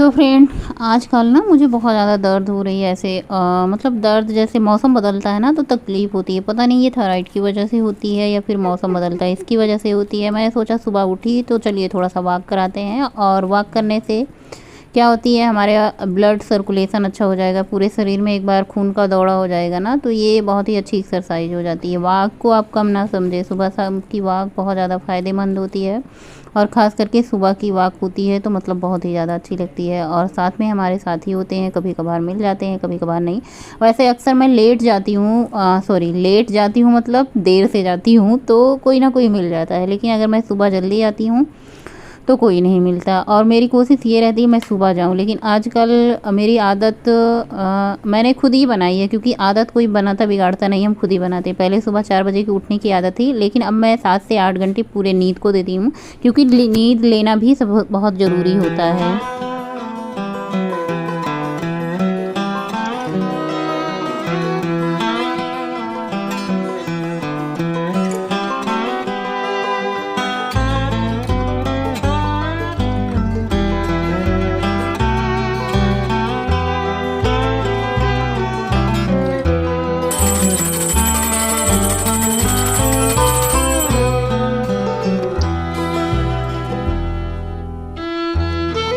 So friend, आजकल ना मुझे बहुत ज़्यादा दर्द हो रही है ऐसे मतलब दर्द जैसे मौसम बदलता है ना तो तकलीफ़ होती है। पता नहीं ये थायराइड की वजह से होती है या फिर मौसम बदलता है इसकी वजह से होती है। मैंने सोचा सुबह उठी तो चलिए थोड़ा सा वॉक कराते हैं, और वॉक करने से क्या होती है हमारे ब्लड सर्कुलेशन अच्छा हो जाएगा, पूरे शरीर में एक बार खून का दौरा हो जाएगा ना, तो ये बहुत ही अच्छी एक्सरसाइज हो जाती है। वॉक को आप कम ना समझे, सुबह शाम की वॉक बहुत ज़्यादा फ़ायदेमंद होती है, और ख़ास करके सुबह की वॉक होती है तो मतलब बहुत ही ज़्यादा अच्छी लगती है। और साथ में हमारे साथी होते हैं, कभी कभार मिल जाते हैं कभी कभार नहीं। वैसे अक्सर मैं लेट जाती हूँ, लेट जाती हूँ मतलब देर से जाती हूँ, तो कोई ना कोई मिल जाता है। लेकिन अगर मैं सुबह जल्दी आती हूँ तो कोई नहीं मिलता, और मेरी कोशिश ये रहती है मैं सुबह जाऊँ। लेकिन आजकल मेरी आदत मैंने खुद ही बनाई है, क्योंकि आदत कोई बनाता बिगाड़ता नहीं, हम खुद ही बनाते हैं। पहले सुबह 4 बजे की उठने की आदत थी, लेकिन अब मैं 7 से 8 घंटे पूरे नींद को देती हूँ, क्योंकि नींद लेना भी सब बहुत ज़रूरी होता है।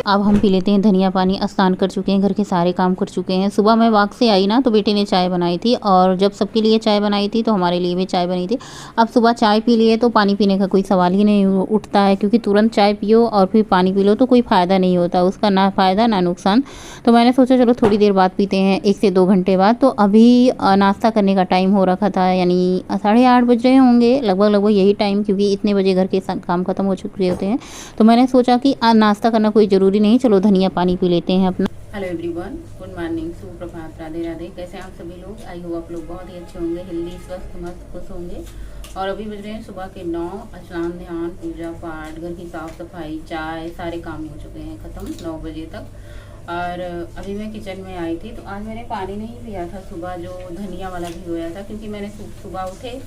अब हम पी लेते हैं धनिया पानी। स्नान कर चुके हैं, घर के सारे काम कर चुके हैं। सुबह मैं वॉक से आई ना तो बेटे ने चाय बनाई थी, और जब सबके लिए चाय बनाई थी तो हमारे लिए भी चाय बनी थी। अब सुबह चाय पी लिए तो पानी पीने का कोई सवाल ही नहीं उठता है, क्योंकि तुरंत चाय पियो और फिर पानी पी लो तो कोई फ़ायदा नहीं होता, उसका ना फ़ायदा ना नुकसान। तो मैंने सोचा चलो थोड़ी देर बाद पीते हैं, 1 से 2 घंटे बाद। तो अभी नाश्ता करने का टाइम हो रखा था, यानी 8:30 बज रहे होंगे लगभग यही टाइम, क्योंकि इतने बजे घर के काम ख़त्म हो चुके होते हैं। तो मैंने सोचा कि नाश्ता करना कोई ज़रूरी नहीं, चलो धनिया पानी पी लेते हैं अपना। हेलो एवरीवन, गुड मॉर्निंग, सुप्रभात, राधे राधे। कैसे हैं आप सभी लोग? आई होप आप लोग बहुत ही अच्छे होंगे, हेल्दी, स्वस्थ, मस्त, खुश होंगे। और अभी बज रहे हैं सुबह के 9। स्नान ध्यान पूजा पाठ, घर की साफ सफाई, चाय, सारे काम हो चुके हैं ख़त्म 9 बजे तक। और अभी मैं किचन में आई थी, तो आज मैंने पानी नहीं पिया था सुबह, जो धनिया वाला भी होया था, क्योंकि मैंने सुबह उठे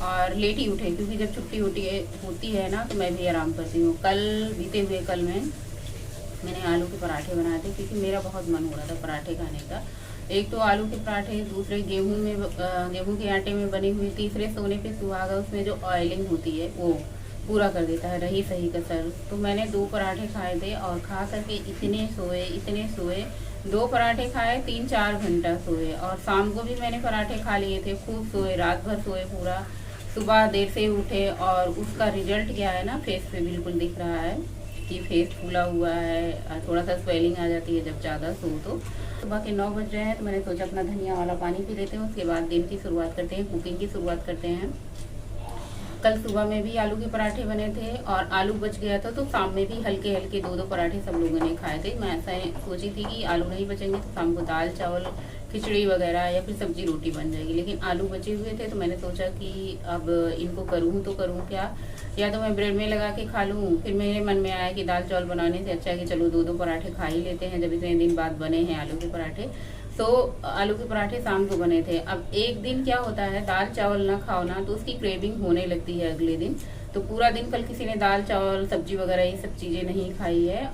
और लेट ही उठे, क्योंकि जब छुट्टी होती है ना तो मैं भी आराम करती हूँ। बीते हुए कल मैंने आलू के पराठे बनाए थे, क्योंकि मेरा बहुत मन हो रहा था पराठे खाने का। एक तो आलू के पराठे, दूसरे गेहूं के आटे में बने हुए, तीसरे सोने पे सुहागा, उसमें जो ऑयलिंग होती है वो पूरा कर देता है, रही सही कसर। तो मैंने 2 पराठे खाए थे, और खा करके इतने सोए 2 पराठे खाए, 3-4 घंटा सोए। और शाम को भी मैंने पराठे खा लिए थे, खूब सोए, रात भर सोए पूरा। सुबह देर से उठे, और उसका रिजल्ट क्या है ना, फेस पे बिल्कुल दिख रहा है कि फेस फूला हुआ है, थोड़ा सा स्वेलिंग आ जाती है जब ज़्यादा सो। तो सुबह के 9 बज रहे हैं, तो मैंने सोचा अपना धनिया वाला पानी पी लेते हैं, उसके बाद दिन की शुरुआत करते हैं, कुकिंग की शुरुआत करते हैं। कल सुबह में भी आलू के पराठे बने थे, और आलू बच गया था, तो शाम में भी हल्के हल्के 2-2 पराठे सब लोगों ने खाए थे। मैं ऐसा सोची थी कि आलू नहीं बचेंगे तो शाम को दाल चावल खिचड़ी वगैरह या फिर सब्जी रोटी बन जाएगी, लेकिन आलू बचे हुए थे, तो मैंने सोचा कि अब इनको करूँ तो करूँ क्या, या तो मैं ब्रेड में लगा के खा लूँ। फिर मेरे मन में आया कि दाल चावल बनाने से अच्छा है कि चलो 2-2 पराठे खा ही लेते हैं, जब इतने दिन बाद बने हैं आलू के पराठे। तो आलू के पराठे शाम को बने थे। अब एक दिन क्या होता है, दाल चावल ना खाओ ना तो उसकी क्रेविंग होने लगती है अगले दिन। तो पूरा दिन कल किसी ने दाल चावल सब्जी वगैरह ये सब चीज़ें नहीं खाई है,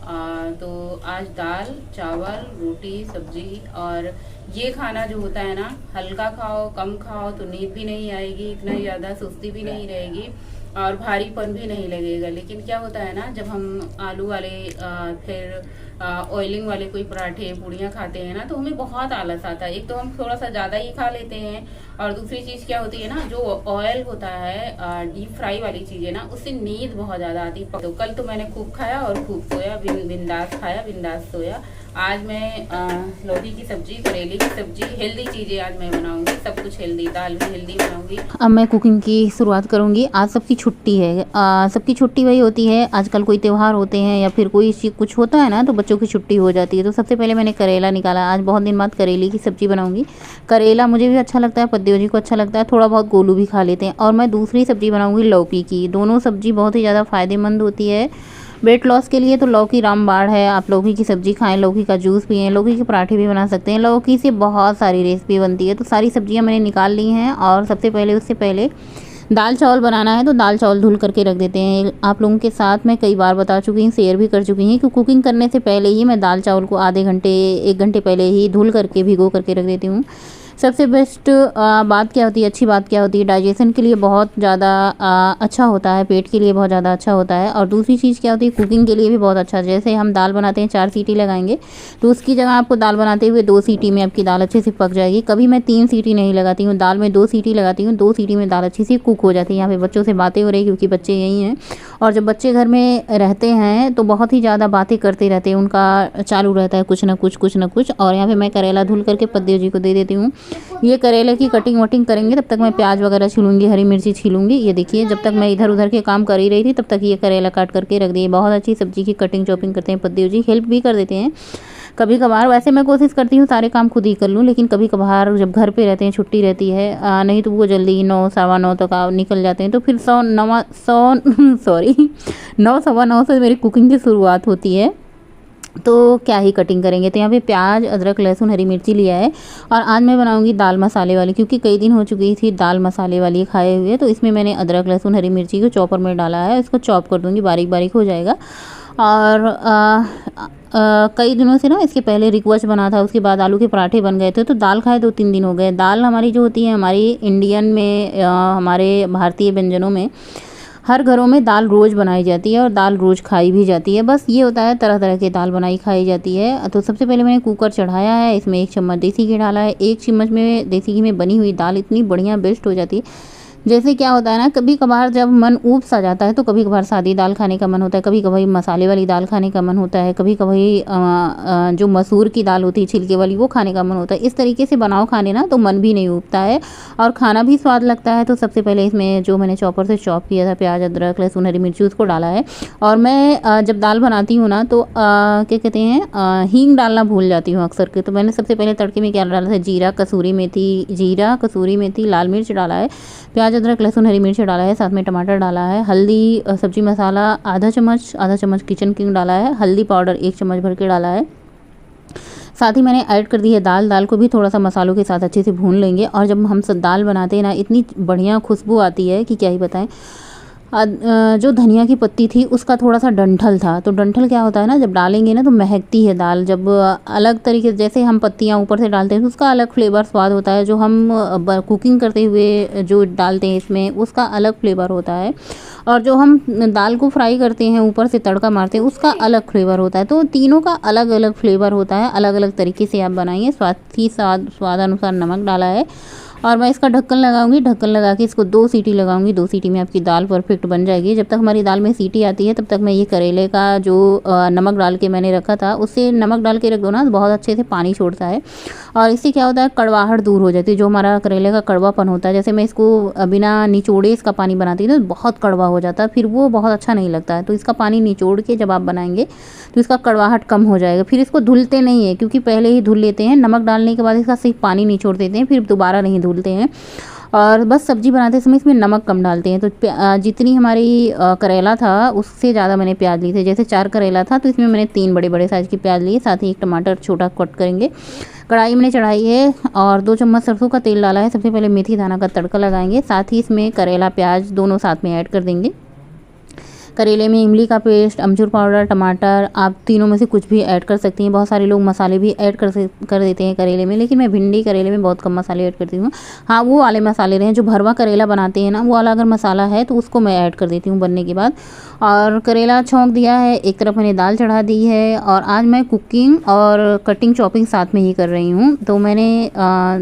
तो आज दाल चावल रोटी सब्जी, और ये खाना जो होता है ना, हल्का खाओ, कम खाओ, तो नींद भी नहीं आएगी, इतना ज़्यादा सुस्ती भी नहीं रहेगी, और भारीपन भी नहीं लगेगा। लेकिन क्या होता है ना, जब हम आलू वाले फिर ऑयलिंग वाले कोई पराठे पूड़ियाँ खाते हैं ना, तो हमें बहुत आलस आता है। एक तो हम थोड़ा सा ज़्यादा ही खा लेते हैं, और दूसरी चीज़ क्या होती है ना, जो ऑयल होता है डीप फ्राई वाली चीज़ें ना, उससे नींद बहुत ज़्यादा आती है। तो कल तो मैंने खूब खाया और खूब सोया, बिंदास खाया बिंदास सोया। आज मैं लौकी की सब्जी, करेले की सब्जी, हेल्दी चीज़ें आज मैं बनाऊंगी, सब कुछ हेल्दी, दाल भी हेल्दी बनाऊंगी। अब मैं कुकिंग की शुरुआत करूंगी। आज सबकी छुट्टी है, सबकी छुट्टी वही होती है, आजकल कोई त्यौहार होते हैं या फिर कोई कुछ होता है ना, तो बच्चों की छुट्टी हो जाती है। तो सबसे पहले मैंने करेला निकाला, आज बहुत दिन बाद करेले की सब्जी बनाऊंगी। करेला मुझे भी अच्छा लगता है, पद्देव जी को अच्छा लगता है, थोड़ा बहुत गोलू भी खा लेते हैं। और मैं दूसरी सब्जी बनाऊंगी लौकी की। दोनों सब्जी बहुत ही ज़्यादा फायदेमंद होती है वेट लॉस के लिए। तो लौकी रामबाण है, आप लौकी की सब्जी खाएं, लौकी का जूस पिएं, लौकी के पराठे भी बना सकते हैं। लौकी से बहुत सारी रेसिपी बनती है। तो सारी सब्जियां मैंने निकाल ली हैं, और सबसे पहले उससे पहले दाल चावल बनाना है तो दाल चावल धुल करके रख देते हैं। आप लोगों के साथ मैं कई बार बता चुकी हूँ, शेयर भी कर चुकी हूँ कि कुकिंग करने से पहले ही मैं दाल चावल को आधे घंटे 1 घंटे पहले ही धुल करके भिगो करके रख देती हूँ। सबसे बेस्ट बात क्या होती है, अच्छी बात क्या होती है, डाइजेशन के लिए बहुत ज़्यादा अच्छा होता है, पेट के लिए बहुत ज़्यादा अच्छा होता है। और दूसरी चीज़ क्या होती है, कुकिंग के लिए भी बहुत अच्छा। जैसे हम दाल बनाते हैं 4 सीटी लगाएंगे तो उसकी जगह आपको दाल बनाते हुए 2 सीटी में आपकी दाल अच्छे से पक जाएगी। कभी मैं 3 सीटी नहीं लगाती हूँ, दाल में 2 सीटी लगाती हूँ, 2 सीटी में दाल अच्छी से कुक हो जाती है। यहाँ पे बच्चों से बातें हो रही क्योंकि बच्चे यहीं हैं, और जब बच्चे घर में रहते हैं तो बहुत ही ज़्यादा बातें करते रहते हैं, उनका चालू रहता है कुछ ना कुछ कुछ ना कुछ। और यहाँ पे मैं करेला धुल करके पद्देव जी को दे देती हूँ। ये करेले की कटिंग वटिंग करेंगे, तब तक मैं प्याज वगैरह छीलूंगी, हरी मिर्ची छीलूंगी। ये देखिए, जब तक मैं इधर उधर के काम कर ही रही थी तब तक ये करेला काट करके रख दिए। बहुत अच्छी सब्जी की कटिंग चॉपिंग करते हैं पद्देव जी, हेल्प भी कर देते हैं कभी कभार। वैसे मैं कोशिश करती हूँ सारे काम खुद ही कर लूँ, लेकिन कभी कभार जब घर पे रहते हैं, छुट्टी रहती है, नहीं तो वो जल्दी 9 सवा 9 तक निकल जाते हैं, तो फिर 9 सवा 9 से मेरी कुकिंग की शुरुआत होती है। तो क्या ही कटिंग करेंगे। तो यहाँ पे प्याज, अदरक, लहसुन, हरी मिर्ची लिया है। और आज मैं बनाऊंगी दाल मसाले वाली, क्योंकि कई दिन हो चुकी थी दाल मसाले वाली खाए हुए। तो इसमें मैंने अदरक, लहसुन, हरी मिर्ची को चॉपर में डाला है, इसको चॉप कर दूंगी, बारीक बारीक हो जाएगा। और कई दिनों से ना, इसके पहले रिक्वच बना था, उसके बाद आलू के पराठे बन गए थे, तो दाल खाए 2-3 दिन हो गए। दाल हमारी जो होती है, हमारी इंडियन में, हमारे भारतीय व्यंजनों में हर घरों में दाल रोज़ बनाई जाती है और दाल रोज़ खाई भी जाती है। बस ये होता है, तरह तरह की दाल बनाई खाई जाती है। तो सबसे पहले मैंने कुकर चढ़ाया है, इसमें 1 चम्मच देसी घी डाला है। 1 चम्मच में देसी घी में बनी हुई दाल इतनी बढ़िया बेस्ट हो जाती है। जैसे क्या होता है ना, कभी कभार जब मन ऊब सा जाता है तो कभी कभार सादी दाल खाने का मन होता है, कभी कभी मसाले वाली दाल खाने का मन होता है, कभी कभी जो मसूर की दाल होती है छिलके वाली, वो खाने का मन होता है। इस तरीके से बनाओ खाने ना, तो मन भी नहीं ऊबता है और खाना भी स्वाद लगता है। तो सबसे पहले इसमें जो मैंने चॉपर से चॉप किया था प्याज, अदरक, लहसुन, हरी मिर्ची, उसको डाला है। और मैं जब दाल बनाती हूँ ना, तो क्या कहते हैं, हींग डालना भूल जाती हूँ अक्सर के। तो मैंने सबसे पहले तड़के में क्या डाला था, जीरा, कसूरी मेथी, लाल मिर्च डाला है, प्याज, अदरक, लहसुन, हरी मिर्च डाला है, साथ में टमाटर डाला है, हल्दी, सब्जी मसाला आधा चम्मच किचन किंग डाला है, हल्दी पाउडर 1 चम्मच भर के डाला है। साथ ही मैंने ऐड कर दी है दाल को भी थोड़ा सा मसालों के साथ अच्छे से भून लेंगे। और जब हम सब दाल बनाते हैं ना, इतनी बढ़िया खुशबू आती है कि क्या ही बताएं। जो धनिया की पत्ती थी उसका थोड़ा सा डंठल था, तो डंठल क्या होता है ना, जब डालेंगे ना तो महकती है दाल। जब अलग तरीके से जैसे हम पत्तियाँ ऊपर से डालते हैं तो उसका अलग फ्लेवर स्वाद होता है, जो हम कुकिंग करते हुए जो डालते हैं इसमें उसका अलग फ्लेवर होता है, और जो हम दाल को फ्राई करते हैं ऊपर से तड़का मारते हैं उसका अलग फ्लेवर होता है। तो तीनों का अलग अलग फ्लेवर होता है, अलग अलग तरीके से आप बनाइए। स्वादानुसार नमक डाला है। और मैं इसका ढक्कन लगाऊंगी, ढक्कन लगा के इसको 2 सीटी लगाऊंगी। 2 सीटी में आपकी दाल परफेक्ट बन जाएगी। जब तक हमारी दाल में सीटी आती है तब तक मैं ये करेले का जो नमक डाल के मैंने रखा था, उससे नमक डाल के रख दो ना, बहुत अच्छे से पानी छोड़ता है और इससे क्या होता है, कड़वाहट दूर हो जाती है। जो हमारा करेले का कड़वापन होता है, जैसे मैं इसको बिना निचोड़े इसका पानी बनाती हूँ तो बहुत कड़वा हो जाता है, फिर वो बहुत अच्छा नहीं लगता है। तो इसका पानी निचोड़ के जब आप बनाएंगे तो इसका कड़वाहट कम हो जाएगा। फिर इसको धुलते नहीं है, क्योंकि पहले ही धुल लेते हैं, नमक डालने के बाद इसका सिर्फ पानी निचोड़ देते हैं, फिर दोबारा नहीं धुलते हैं। और बस सब्जी बनाते समय इसमें नमक कम डालते हैं। तो जितनी हमारी करेला था उससे ज़्यादा मैंने प्याज ली थे। जैसे 4 करेला था तो इसमें मैंने 3 बड़े बड़े साइज़ के प्याज लिए, साथ ही 1 टमाटर छोटा कट करेंगे। कढ़ाई मैंने चढ़ाई है और 2 चम्मच सरसों का तेल डाला है। सबसे पहले मेथी दाना का तड़का लगाएंगे, साथ ही इसमें करेला प्याज दोनों साथ में ऐड कर देंगे। करेले में इमली का पेस्ट, अमचूर पाउडर, टमाटर, आप तीनों में से कुछ भी ऐड कर सकती हैं। बहुत सारे लोग मसाले भी ऐड कर देते हैं करेले में, लेकिन मैं भिंडी करेले में बहुत कम मसाले ऐड करती हूँ। हाँ, वो वाले मसाले रहे जो भरवा करेला बनाते हैं ना, वो वाला अगर मसाला है तो उसको मैं ऐड कर देती हूँ बनने के बाद। और करेला छौंक दिया है, एक तरफ मैंने दाल चढ़ा दी है। और आज मैं कुकिंग और कटिंग चॉपिंग साथ में ही कर रही हूँ। तो मैंने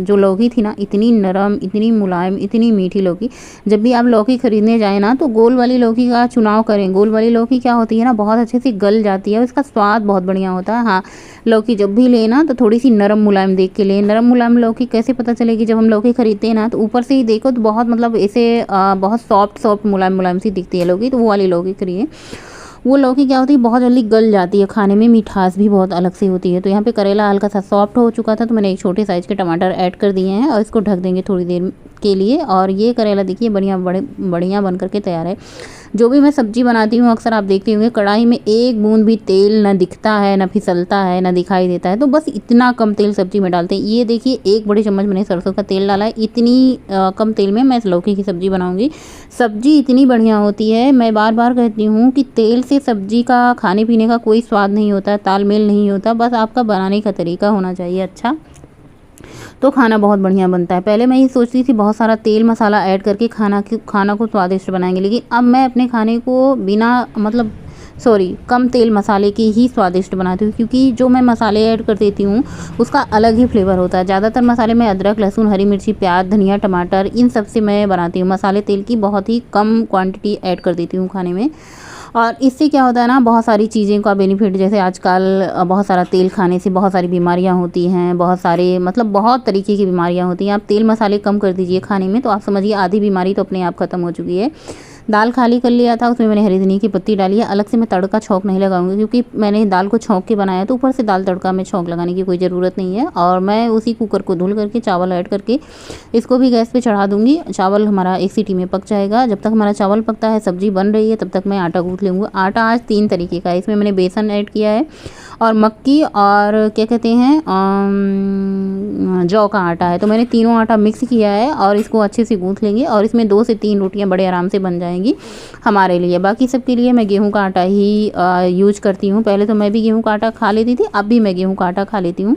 जो लौकी थी ना, इतनी नरम, इतनी मुलायम, इतनी मीठी लौकी। जब भी आप लौकी खरीदने जाए ना तो गोल वाली लौकी का चुनाव करें। गोल वाली लौकी क्या होती है ना, बहुत अच्छे से गल जाती है, उसका स्वाद बहुत बढ़िया होता है। हाँ, लौकी जब भी लेना तो थोड़ी सी नरम मुलायम देख के लें। नरम मुलायम लौकी कैसे पता चलेगी, जब हम लौकी खरीदते हैं ना तो ऊपर से ही देखो तो बहुत मतलब ऐसे बहुत सॉफ्ट मुलायम सी दिखती है लौकी, तो वो वाली लौकी करिए। वो लौकी क्या होती है, बहुत जल्दी गल जाती है, खाने में मिठास भी बहुत अलग से होती है। तो यहाँ पे करेला हल्का सा सॉफ्ट हो चुका था तो मैंने एक छोटे साइज़ के टमाटर ऐड कर दिए हैं और इसको ढक देंगे थोड़ी देर के लिए। और ये करेला देखिए बढ़िया बन करके तैयार है। जो भी मैं सब्जी बनाती हूँ अक्सर आप देखते होंगे कढ़ाई में एक बूंद भी तेल ना दिखता है, ना फिसलता है, ना दिखाई देता है। तो बस इतना कम तेल सब्जी में डालते हैं। ये देखिए 1 बड़ी चम्मच मैंने सरसों का तेल डाला है। इतनी कम तेल में मैं इस लौकी की सब्ज़ी बनाऊँगी। सब्ज़ी इतनी बढ़िया होती है, मैं बार बार कहती हूँ कि तेल से सब्ज़ी का खाने पीने का कोई स्वाद नहीं होता, तालमेल नहीं होता, बस आपका बनाने का तरीका होना चाहिए अच्छा, तो खाना बहुत बढ़िया बनता है। पहले मैं ये सोचती थी बहुत सारा तेल मसाला ऐड करके खाना को स्वादिष्ट बनाएंगे, लेकिन अब मैं अपने खाने को बिना कम तेल मसाले के ही स्वादिष्ट बनाती हूँ, क्योंकि जो मैं मसाले ऐड कर देती हूँ उसका अलग ही फ्लेवर होता है। ज़्यादातर मसाले मैं अदरक, लहसुन, हरी मिर्ची, प्याज, धनिया, टमाटर इन सब से मैं बनाती हूँ। मसाले तेल की बहुत ही कम क्वांटिटी ऐड कर देती हूँ खाने में। और इससे क्या होता है ना, बहुत सारी चीज़ें का बेनिफिट, जैसे आजकल बहुत सारा तेल खाने से बहुत सारी बीमारियां होती हैं, बहुत तरीके की बीमारियां होती हैं। आप तेल मसाले कम कर दीजिए खाने में तो आप समझिए आधी बीमारी तो अपने आप ख़त्म हो चुकी है। दाल खाली कर लिया था, उसमें मैंने हरी धनिया की पत्ती डाली है। अलग से मैं तड़का छौंक नहीं लगाऊंगी, क्योंकि मैंने दाल को छौंक के बनाया तो ऊपर से दाल तड़का में छौंक लगाने की कोई ज़रूरत नहीं है। और मैं उसी कुकर को धुल करके चावल ऐड करके इसको भी गैस पे चढ़ा दूंगी। चावल हमारा 1 सीटी में पक जाएगा। जब तक हमारा चावल पकता है, सब्जी बन रही है, तब तक मैं आटा गूँथ लूँगी। आटा आज 3 तरीके का है। इसमें मैंने बेसन ऐड किया है और मक्की और क्या कहते हैं जौ का आटा है। तो मैंने तीनों आटा मिक्स किया है और इसको अच्छे से गूँथ लेंगे और इसमें 2 से 3 रोटियां बड़े आराम से बन जाएंगी हमारे लिए। बाकी सबके लिए मैं गेहूं का आटा ही यूज करती हूँ। पहले तो मैं भी गेहूं का आटा खा लेती थी, अब भी मैं गेहूं का आटा खा लेती हूँ।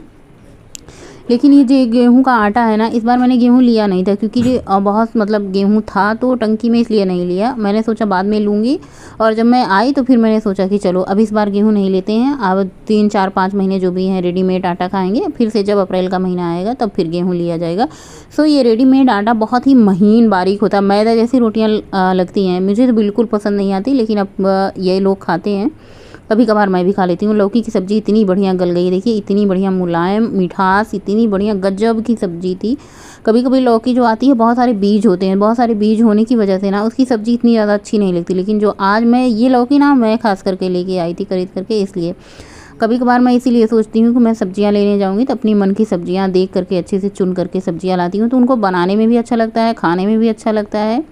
लेकिन ये जो गेहूं का आटा है ना, इस बार मैंने गेहूं लिया नहीं था, क्योंकि गेहूं था तो टंकी में, इसलिए नहीं लिया। मैंने सोचा बाद में लूँगी, और जब मैं आई तो फिर मैंने सोचा कि चलो अब इस बार गेहूं नहीं लेते हैं, अब 3, 4, 5 महीने जो भी हैं रेडीमेड आटा खाएंगे। फिर से जब अप्रैल का महीना आएगा तब फिर गेहूँ लिया जाएगा। सो ये रेडीमेड आटा बहुत ही महीन बारीक होता है, मैदा जैसी रोटियाँ लगती हैं। मुझे तो बिल्कुल पसंद नहीं आती, लेकिन अब ये लोग खाते हैं, कभी कभार मैं भी खा लेती हूँ। लौकी की सब्ज़ी इतनी बढ़िया गल गई, देखिए इतनी बढ़िया मुलायम, मिठास, इतनी बढ़िया गजब की सब्ज़ी थी। कभी कभी लौकी जो आती है बहुत सारे बीज होते हैं, बहुत सारे बीज होने की वजह से ना उसकी सब्ज़ी इतनी ज़्यादा अच्छी नहीं लगती। लेकिन जो आज मैं ये लौकी ना मैं खास करके लेके आई थी खरीद करके, इसलिए कभी कभार मैं इसीलिए सोचती हूँ कि मैं सब्जियाँ लेने जाऊँगी तो अपनी मन की सब्जियाँ देख करके अच्छे से चुन करके सब्जियाँ लाती हूँ, तो उनको बनाने में भी अच्छा लगता है, खाने में भी अच्छा लगता है,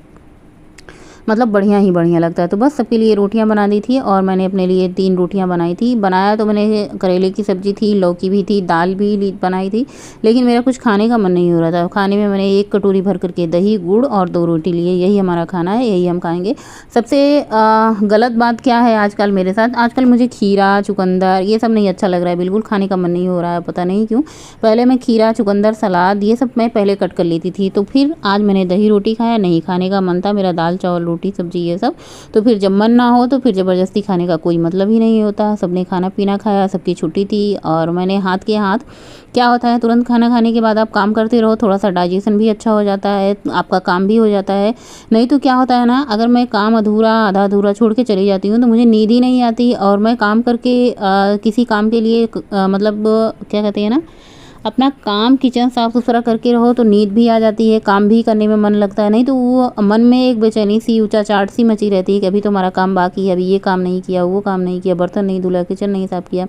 बढ़िया ही बढ़िया लगता है। तो बस सबके लिए रोटियां बना दी थी और मैंने अपने लिए 3 रोटियां बनाई थी। बनाया तो मैंने करेले की सब्ज़ी थी, लौकी भी थी, दाल भी बनाई थी, लेकिन मेरा कुछ खाने का मन नहीं हो रहा था। खाने में मैंने 1 कटोरी भर करके दही, गुड़ और 2 रोटी लिए। यही हमारा खाना है, यही हम खाएंगे। सबसे गलत बात क्या है आजकल मेरे साथ, आजकल मुझे खीरा, चुकंदर ये सब नहीं अच्छा लग रहा है, बिल्कुल खाने का मन नहीं हो रहा है, पता नहीं क्यों। पहले मैं खीरा, चुकंदर, सलाद ये सब मैं पहले कट कर लेती थी, तो फिर आज मैंने दही रोटी खाया, नहीं खाने का मन था मेरा, दाल चावल रोटी सब्जी ये सब। तो फिर जब मन ना हो तो फिर ज़बरदस्ती खाने का कोई मतलब ही नहीं होता। सबने खाना पीना खाया, सबकी छुट्टी थी, और मैंने हाथ के हाथ, क्या होता है तुरंत खाना खाने के बाद आप काम करते रहो, थोड़ा सा डाइजेशन भी अच्छा हो जाता है, आपका काम भी हो जाता है। नहीं तो क्या होता है ना, अगर मैं काम आधा अधूरा छोड़ के चली जाती हूँ तो मुझे नींद ही नहीं आती, और मैं काम करके किसी काम के लिए क्या कहते हैं ना, अपना काम किचन साफ़ सुथरा करके रहो तो नींद भी आ जाती है, काम भी करने में मन लगता है। नहीं तो वो मन में एक बेचैनी सी, ऊंचा चाट सी मची रहती है कि अभी तो हमारा काम बाकी है, अभी ये काम नहीं किया, वो काम नहीं किया, बर्तन नहीं धुला, किचन नहीं साफ़ किया,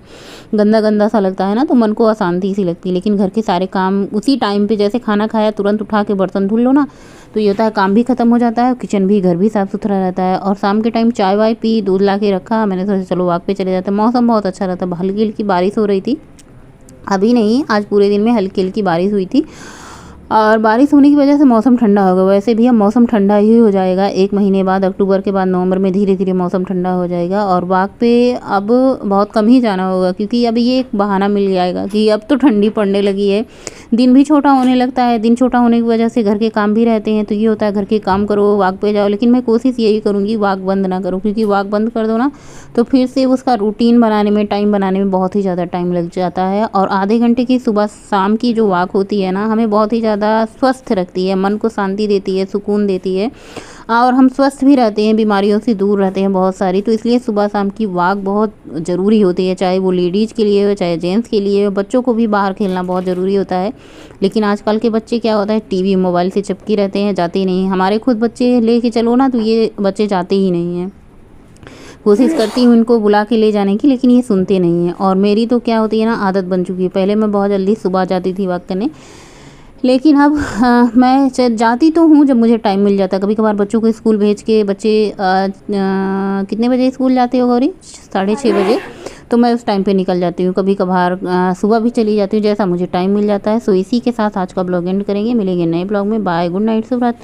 गंदा गंदा सा लगता है ना, तो मन को अशांति सी लगती है। लेकिन घर के सारे काम उसी टाइम पर, जैसे खाना खाया तुरंत उठा के बर्तन धुल लो ना, तो ये होता है काम भी ख़त्म हो जाता है, किचन भी, घर भी साफ़ सुथरा रहता है। और शाम के टाइम चाय वाय पी, दूध ला के रखा, मैंने सोचा चलो वॉक पे चले जाते हैं। मौसम बहुत अच्छा रहता, हल्की हल्की बारिश हो रही थी, अभी नहीं, आज पूरे दिन में हल्की हल्की बारिश हुई थी, और बारिश होने की वजह से मौसम ठंडा हो गया। वैसे भी अब मौसम ठंडा ही हो जाएगा 1 महीने बाद, अक्टूबर के बाद नवंबर में धीरे धीरे मौसम ठंडा हो जाएगा। और वॉक पे अब बहुत कम ही जाना होगा, क्योंकि अब ये एक बहाना मिल जाएगा कि अब तो ठंडी पड़ने लगी है, दिन भी छोटा होने लगता है। दिन छोटा होने की वजह से घर के काम भी रहते हैं, तो ये होता है घर के काम करो, वॉक पे जाओ। लेकिन मैं कोशिश यही करूँगी वॉक बंद ना करूँ, क्योंकि वॉक बंद कर दो ना तो फिर से उसका रूटीन बनाने में, टाइम बनाने में बहुत ही ज़्यादा टाइम लग जाता है। और आधे घंटे की सुबह शाम की जो वॉक होती है ना, हमें बहुत ही ज़्यादा स्वस्थ रखती है, मन को शांति देती है, सुकून देती है, और हम स्वस्थ भी रहते हैं, बीमारियों से दूर रहते हैं बहुत सारी। तो इसलिए सुबह शाम की वॉक बहुत ज़रूरी होती है, चाहे वो लेडीज़ के लिए हो, चाहे जेंट्स के लिए हो। बच्चों को भी बाहर खेलना बहुत ज़रूरी होता है, लेकिन आजकल के बच्चे क्या होता है, टीवी मोबाइल से चिपके रहते हैं, जाते ही नहीं। हमारे खुद बच्चे ले के चलो ना तो ये बच्चे जाते ही नहीं हैं। कोशिश करती हूँ इनको बुला के ले जाने की, लेकिन ये सुनते नहीं हैं। और मेरी तो क्या होती है ना, आदत बन चुकी है। पहले मैं बहुत जल्दी सुबह जाती थी वॉक करने, लेकिन अब मैं जाती तो हूँ जब मुझे टाइम मिल जाता है। कभी कभार बच्चों को स्कूल भेज के, बच्चे कितने बजे स्कूल जाते हो गौरी? 6:30 बजे। तो मैं उस टाइम पे निकल जाती हूँ। कभी कभार सुबह भी चली जाती हूँ, जैसा मुझे टाइम मिल जाता है। सो इसी के साथ आज का ब्लॉग एंड करेंगे। मिलेंगे नए ब्लॉग में। बाय, गुड नाइट, शुभ रात्रि।